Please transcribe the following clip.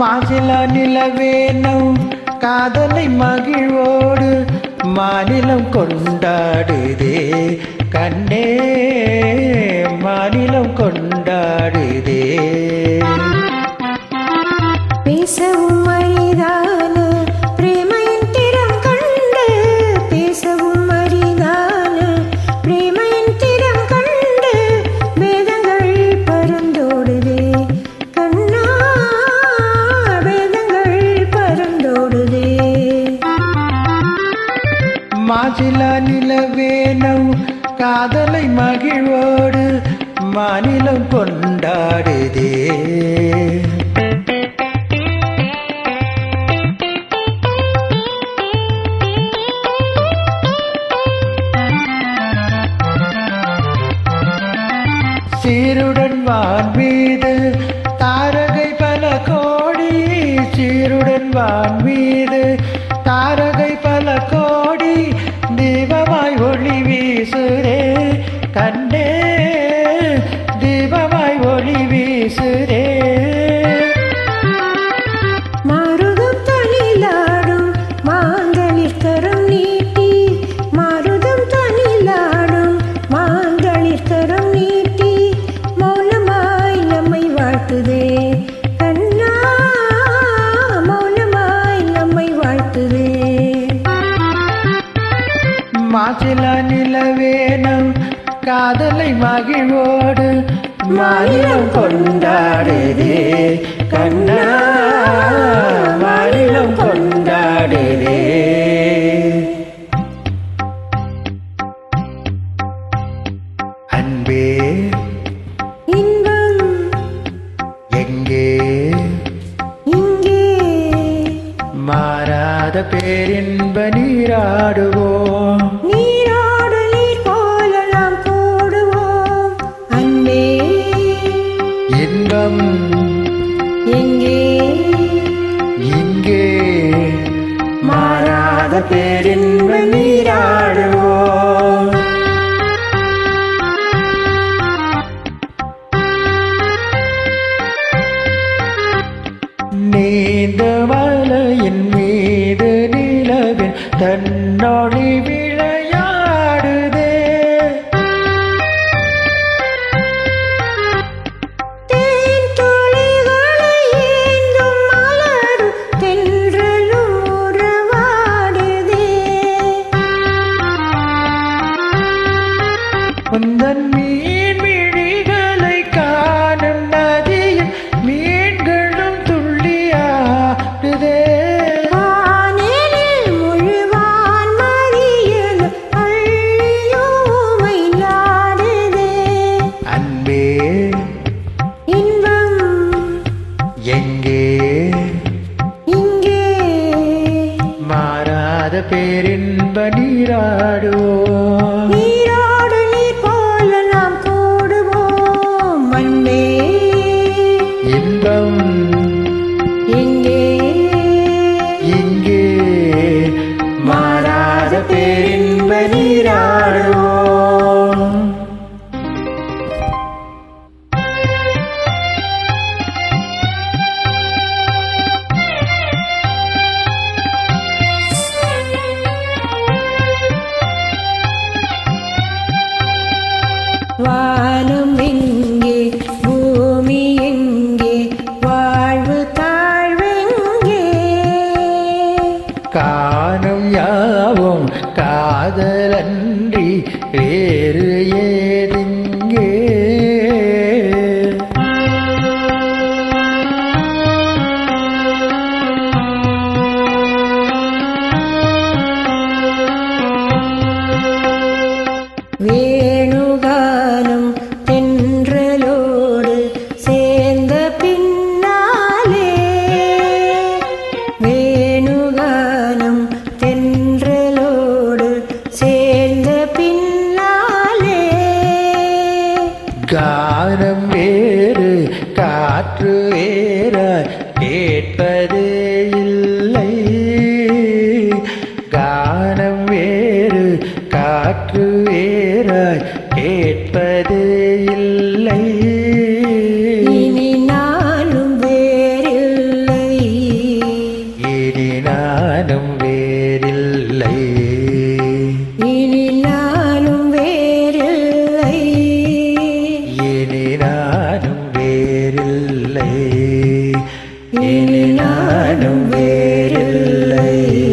மாசில நிலவேனும் காதலை மகிழ்வோடு மாநிலம் கொண்டாடுதே கண்ணே மாநிலம் கொண்டாடுதே. பேசவும் அரிதான பிரேமையின் திறம் கண்டு பேசவும் அரிதான பிரேமையின் திறம் கண்டு வேதங்கள் பருந்தோடுதே கண்ணா வேதங்கள் பருந்தோடுதே. மாசில நிலவேனும் காதலை மகிழ்வோடு மாநிலம் கொண்டாடுதே. சீருடன் வான் மீது தாரகை பல கோடி சீருடன் வான் மீது தாரகை பல கோடி தீபமாய் ஒளி வீசுரே கண்ணே தீபமாய் ஒளி வீசுரே. மாருதம் தனிலாடும் மாங்கனிற் கரம் நீட்டி மாருதம் தனிலாடும் மாங்கனிற் கரம் நீட்டி மௌனமாய் நம்மை வாழ்த்துதே கண்ணா மௌனமாய் நம்மை வாழ்த்துதே. மாசில நிலவேனும் காதலை மகிழ்வோடு மாநிலம் கொண்டாடுதே கண்ணா மாநிலம் கொண்டாடுதே. அன்பே இன்பம் எங்கே இங்கே மாறாத பேரின்ப நீராடுவோம் நீரோடு நீர் போல நாம் போடுவோம் அன்பே இன்பம் எங்கே இங்கே மாறாத பேரின்ப நீராடுவோம். நீந்த மலையின் மீது நிலவின் தன்னொளி விளையாடுதே தேன் துளிகளை ஏந்தும் மலரும் தென்றலும் உறவாடுதே உந்தன் மீன் விழிகளை காணும் நதியில் மீன்களும் துள்ளியாடுதே. வானிலில் முழுவான் மறியலும் அள்ளியோமை நாடுதே அன்பே இன்பம் எங்கே இங்கே மாறாத பேரின்ப நீராடுவோம் நீரோடு நீர் போல நாம் போடுவோம் அன்பே இன்பம் எங்கே இங்கே மாறாத பேரின்ப நீராடுவோம். வானம் எங்கே பூமி எங்கே வாழ்வு தாழ்வெங்கே காணும் யாவும் காதலன்றி வேறு ஏதிங்கே. வேணுகானம் தென்றலோடு சேர்ந்த பின்னாலே வேணுகானம் தென்றலோடு சேர்ந்த பின்னாலே இனி நானும் வேறில்லை.